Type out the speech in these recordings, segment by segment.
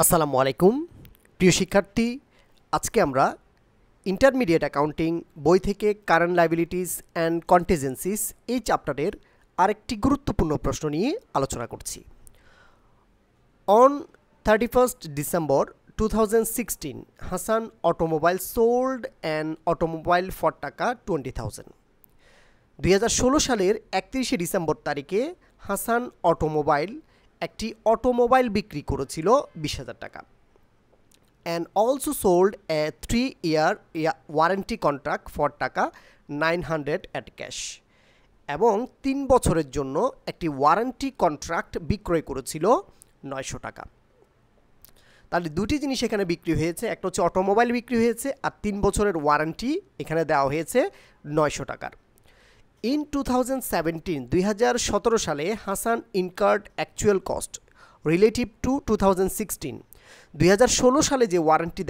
আসসালামু আলাইকুম প্রিয় শিক্ষার্থী, আজকে আমরা ইন্টারমিডিয়েট অ্যাকাউন্টিং বই থেকে কারেন্ট লায়াবিলিটিস অ্যান্ড কন্টিজেন্সিস এই চ্যাপ্টারের আরেকটি গুরুত্বপূর্ণ প্রশ্ন নিয়ে আলোচনা করছি। On 31st December 2016, Hassan Automobile sold an automobile for টাকা 20,000। 2016 সালের 31শে ডিসেম্বর তারিখে হাসান অটোমোবাইল একটি অটোমোবাইল বিক্রি করেছিল 20,000 টাকা। and also sold a 3-year warranty contract for টাকা 900 at cash, এবং 3 বছরের জন্য একটি ওয়ারেন্টি কন্ট্রাক্ট বিক্রয় করেছিল 900 টাকা। তাহলে দুটি জিনিস এখানে বিক্রি হয়েছে, একটা হচ্ছে অটোমোবাইল বিক্রি হয়েছে আর 3 বছরের ওয়ারেন্টি এখানে দেওয়া হয়েছে 900 টাকার। In 2017 সালে Hasan incurred actual cost relative to 2016। 2016 সালে যে ওয়ারেন্টি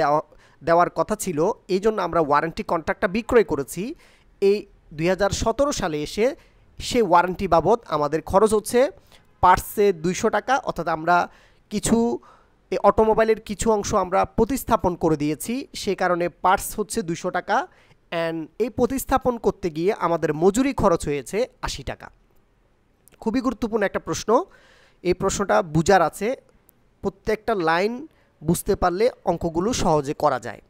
দেওয়ার কথা ছিল, এই জন্য আমরা ওয়ারেন্টি কন্ট্রাক্টটা বিক্রয় করেছি। এই 2017 সালে এসে সেই ওয়ারেন্টি বাবদ আমাদের খরচ হচ্ছে পার্টসে 200 টাকা, অর্থাৎ আমরা কিছু এই অটোমোবাইলের কিছু অংশ আমরা প্রতিস্থাপন করে দিয়েছি, সে কারণে পার্টস হচ্ছে 200 টাকা। অ্যান্ড এই প্রতিস্থাপন করতে গিয়ে আমাদের মজুরি খরচ হয়েছে 80 টাকা। খুবই গুরুত্বপূর্ণ একটা প্রশ্ন, এই প্রশ্নটা বুঝার আছে, প্রত্যেকটা লাইন বুঝতে পারলে অঙ্কগুলো সহজে করা যায়।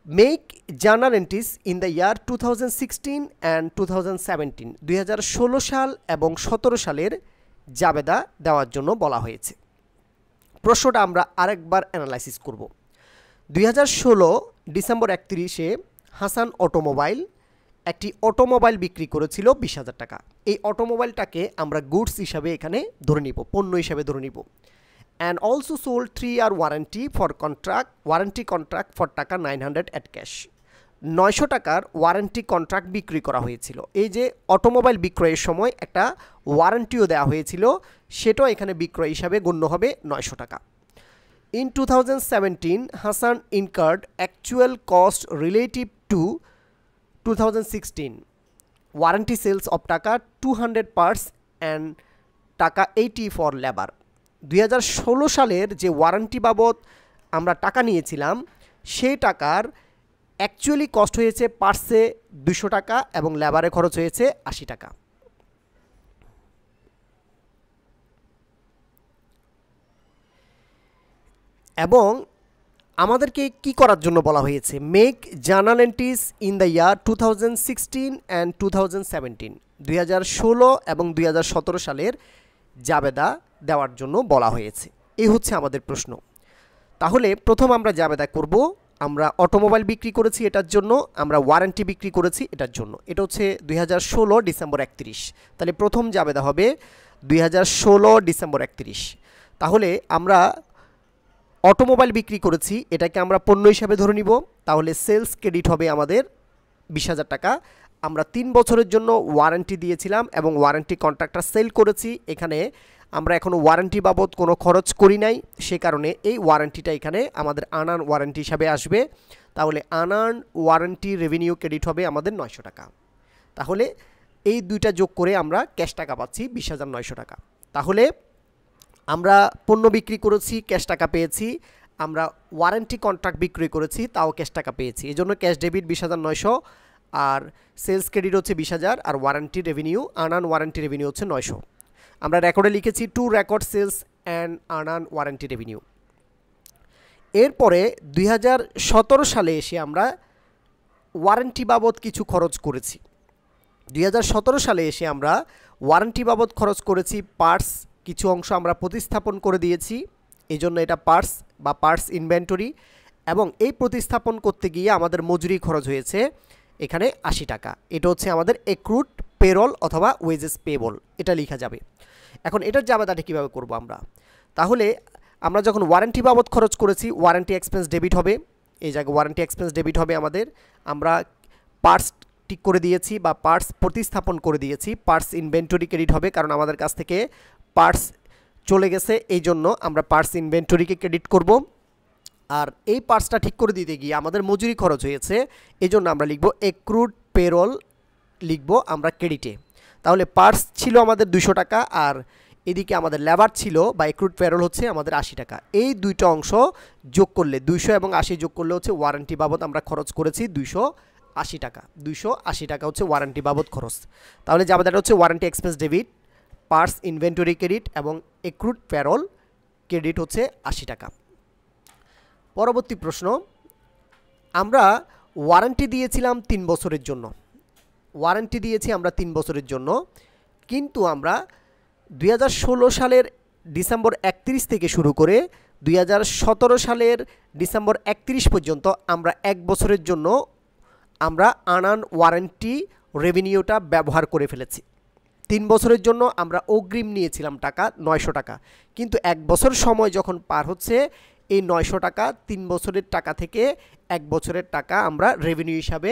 Make journal entries in the year 2016 and 2017, 2016 সাল এবং 17 সালের জাবেদা দেওয়ার জন্য বলা হয়েছে। প্রশ্নটা আমরা আরেকবার অ্যানালাইসিস করব। 2016 ডিসেম্বর 31-এ হাসান অটোমোবাইল একটি অটোমোবাইল বিক্রি করেছিল 20,000 টাকা। এই অটোমোবাইলটাকে আমরা গুডস হিসাবে এখানে ধরে নিব, পণ্য হিসাবে ধরে নিব। And also sold 3-year warranty contract for টাকা 900 অ্যাট ক্যাশ। 900 টাকার ওয়ারেন্টি কন্ট্রাক্ট বিক্রি করা হয়েছিল। এই যে অটোমোবাইল বিক্রয়ের সময় একটা ওয়ারেন্টিও দেওয়া হয়েছিল, সেটাও এখানে বিক্রয় হিসাবে গণ্য হবে 900 টাকা। In 2017, Hassan incurred actual cost relative to 2016 warranty sales of টাকা 200 parts and টাকা 80 for labor। 2016 সালের যে ওয়ারেন্টি বাবদ আমরা টাকা নিয়েছিলাম, সেই টাকার অ্যাকচুয়ালি কস্ট হয়েছে পার্টসে 200 টাকা এবং লেবারে খরচ হয়েছে 80 টাকা। এবং আমাদেরকে কি করার জন্য বলা হয়েছে? Make journal entries in the year 2016 and 2017, 2016 এবং 2017 সালের জাবেদা দেওয়ার জন্য বলা হয়েছে। এই হচ্ছে আমাদের প্রশ্ন। তাহলে প্রথম আমরা জাবেদা করব, আমরা অটোমোবাইল বিক্রি করেছি এটার জন্য, আমরা ওয়ারেন্টি বিক্রি করেছি এটার জন্য। এটা হচ্ছে 2016 ডিসেম্বর 31। তাহলে প্রথম জাবেদা হবে 2016 ডিসেম্বর 31। তাহলে আমরা অটোমোবাইল বিক্রি করেছি, এটাকে আমরা পণ্য হিসাবে ধরে নিব। তাহলে সেলস ক্রেডিট হবে আমাদের 20,000 টাকা। আমরা 3 বছরের জন্য ওয়ারেন্টি দিয়েছিলাম এবং ওয়ারেন্টি কন্ট্রাক্টটা সেল করেছি। এখানে আমরা এখনও ওয়ারেন্টি বাবদ কোনো খরচ করি নাই, সে কারণে এই ওয়ারেন্টিটা এখানে আমাদের আনআর্ন ওয়ারেন্টি হিসাবে আসবে। তাহলে আনআর্ন ওয়ারেন্টি রেভিনিউ ক্রেডিট হবে আমাদের 900 টাকা। তাহলে এই দুইটা যোগ করে আমরা ক্যাশ টাকা পাচ্ছি 20,900 টাকা। তাহলে আমরা পণ্য বিক্রি করেছি, ক্যাশ টাকা পেয়েছি। আমরা ওয়ারেন্টি কন্ট্রাক্ট বিক্রি করেছি, তাও ক্যাশ টাকা পেয়েছি। এই জন্য ক্যাশ ডেবিট 20,900, আর সেলস ক্রেডিট হচ্ছে 20,000, আর warranty revenue unearned warranty revenue হচ্ছে 900। আমরা রেকর্ডে লিখেছি to record sales and unearned warranty revenue. এরপরে 2017 সালে এসে আমরা ওয়ারেন্টি বাবদ কিছু খরচ করেছি। 2017 সালে এসে আমরা ওয়ারেন্টি বাবদ খরচ করেছি পার্টস, কিছু অংশ আমরা প্রতিস্থাপন করে দিয়েছি, এই জন্য এটা পার্টস বা পার্টস ইনভেন্টরি। এবং এই প্রতিস্থাপন করতে গিয়ে আমাদের মজুরি খরচ হয়েছে এখানে 80 টাকা। এটা হচ্ছে আমাদের এক্রুড পেরোল অথবা ওয়েজেস পেবল, এটা লেখা যাবে। এখন এটার জাবেদাটা কীভাবে করব আমরা? তাহলে আমরা যখন ওয়ারেন্টি বাবদ খরচ করেছি, ওয়ারেন্টি এক্সপেন্স ডেবিট হবে, এই জায়গায় ওয়ারেন্টি এক্সপেন্স ডেবিট হবে আমাদের। আমরা পার্টস ঠিক করে দিয়েছি বা পার্টস প্রতিস্থাপন করে দিয়েছি, পার্টস ইনভেন্টরি ক্রেডিট হবে, কারণ আমাদের কাছ থেকে পার্টস চলে গেছে, এই জন্য আমরা পার্টস ইনভেন্টরিকে ক্রেডিট করব। আর এই পার্টসটা ঠিক করে দিতে গিয়ে আমাদের মজুরি খরচ হয়েছে, এই জন্য আমরা লিখব এক্রুড পেরোল, লিখব আমরা ক্রেডিটে। তাহলে পার্টস ছিল আমাদের 200 টাকা, আর এদিকে আমাদের লেবার ছিল বা এক্রুড প্যারোল হচ্ছে আমাদের 80 টাকা। এই দুইটা অংশ যোগ করলে 200 এবং 80 যোগ করলে হচ্ছে ওয়ারেন্টি বাবদ আমরা খরচ করেছি 280 টাকা। 280 টাকা হচ্ছে ওয়ারেন্টি বাবদ খরচ। তাহলে জাবেদাটা হচ্ছে warranty expense debit, parts inventory credit এবং এক্রুড প্যারোল ক্রেডিট হচ্ছে 80 টাকা। পরবর্তী প্রশ্ন, আমরা ওয়ারেন্টি দিয়েছিলাম 3 বছরের জন্য। ওয়ারেন্টি দিয়েছি আমরা 3 বছরের জন্য, কিন্তু আমরা 2016 সালের ডিসেম্বর 31 থেকে শুরু করে 2017 সালের ডিসেম্বর 31 পর্যন্ত আমরা 1 বছরের জন্য আমরা আনআন ওয়ারেন্টি রেভিনিউটা ব্যবহার করে ফেলেছি। 3 বছরের জন্য আমরা অগ্রিম নিয়েছিলাম টাকা 900 টাকা, কিন্তু 1 বছর সময় যখন পার হচ্ছে এই 900 টাকা 3 বছরের টাকা থেকে 1 বছরের টাকা আমরা রেভিনিউ হিসাবে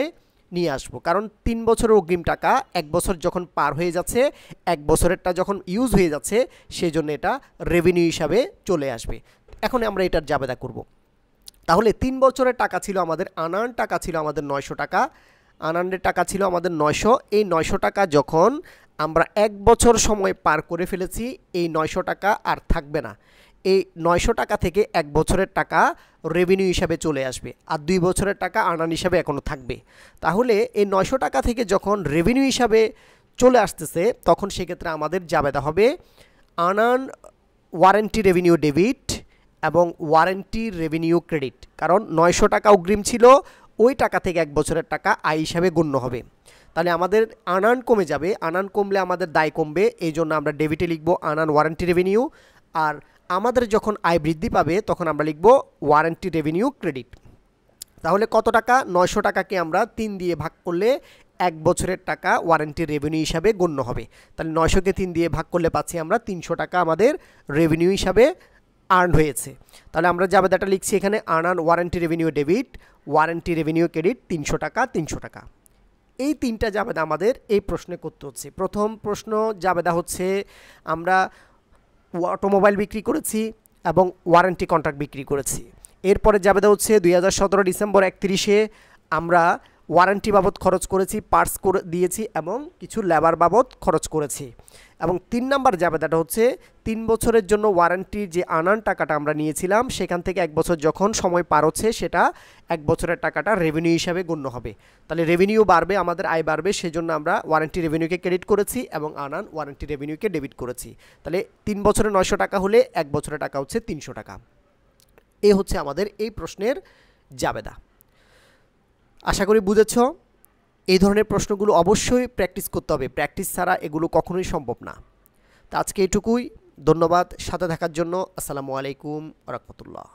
নিয়ে আসবো। কারণ 3 বছরের অগ্রিম টাকা 1 বছর যখন পার হয়ে যাচ্ছে, 1 বছরেরটা যখন ইউজ হয়ে যাচ্ছে, সেই জন্য এটা রেভিনিউ হিসাবে চলে আসবে। এখন আমরা এটার জাবেদা করব। তাহলে 3 বছরের টাকা ছিল আমাদের, আনান টাকা ছিল আমাদের 900 টাকা, আনানের টাকা ছিল আমাদের 900। এই 900 টাকা যখন আমরা 1 বছর সময় পার করে ফেলেছি, এই 900 টাকা আর থাকবে না। এই 900 টাকা থেকে 1 বছরের টাকা রেভিনিউ হিসাবে চলে আসবে, আর 2 বছরের টাকা আনান হিসাবে এখনও থাকবে। তাহলে এই 900 টাকা থেকে যখন রেভিনিউ হিসাবে চলে আসতেছে, তখন সেক্ষেত্রে আমাদের জাবেদা হবে আনান ওয়ারেন্টি রেভিনিউ ডেবিট এবং ওয়ারেন্টি রেভিনিউ ক্রেডিট। কারণ 900 টাকা অগ্রিম ছিল, ওই টাকা থেকে 1 বছরের টাকা আয় হিসাবে গণ্য হবে। তাহলে আমাদের আনান কমে যাবে, আনান কমলে আমাদের দায় কমবে, এই জন্য আমরা ডেবিটে লিখব আনান ওয়ারেন্টি রেভিনিউ। আর আমাদের যখন আয় বৃদ্ধি পাবে তখন আমরা লিখব ওয়ারেন্টি রেভিনিউ ক্রেডিট। তাহলে কত টাকা? 900 টাকাকে আমরা 3 দিয়ে ভাগ করলে 1 বছরের টাকা ওয়ারেন্টি রেভিনিউ হিসাবে গণ্য হবে। তাহলে 900কে 3 দিয়ে ভাগ করলে পাচ্ছি আমরা 300 টাকা আমাদের রেভিনিউ হিসাবে আর্ন হয়েছে। তাহলে আমরা জাবেদাটা লিখছি এখানে আনান warranty revenue debit, warranty revenue credit 300 টাকা 300 টাকা। এই 3টা জাবেদা আমাদের এই প্রশ্নে করতে হচ্ছে। প্রথম প্রশ্ন জাবেদা হচ্ছে আমরা অটোমোবাইল বিক্রি করেছি এবং ওয়ারেন্টি কন্ট্রাক্ট বিক্রি করেছি। এরপরে জাবেদা হচ্ছে 2017 ডিসেম্বর 31-এ আমরা ওয়ারেন্টি বাবদ খরচ করেছি, পার্টস করে দিয়েছি এবং কিছু লেবার বাবদ খরচ করেছি। এবং 3 নাম্বার জাবেদাটা হচ্ছে 3 বছরের জন্য ওয়ারেন্টির যে আনান টাকাটা আমরা নিয়েছিলাম, সেখান থেকে 1 বছর যখন সময় পার হচ্ছে, সেটা 1 বছরের টাকাটা রেভিনিউ হিসাবে গণ্য হবে। তাহলে রেভিনিউ বাড়বে, আমাদের আয় বাড়বে, সেজন্য আমরা ওয়ারেন্টি রেভিনিউকে ক্রেডিট করেছি এবং আনান ওয়ারেন্টি রেভিনিউকে ডেবিট করেছি। তাহলে 3 বছরে 900 টাকা হলে 1 বছরের টাকা হচ্ছে 300 টাকা। এই হচ্ছে আমাদের এই প্রশ্নের জাবেদা। আশা করি বুঝেছ। এই ধরনের প্রশ্নগুলো অবশ্যই প্র্যাকটিস করতে হবে, প্র্যাকটিস ছাড়া এগুলো কখনোই সম্ভব না। তো আজকে এটুকুই, ধন্যবাদ সাথে থাকার জন্য। আসসালামু আলাইকুম ওয়া রাহমাতুল্লাহ।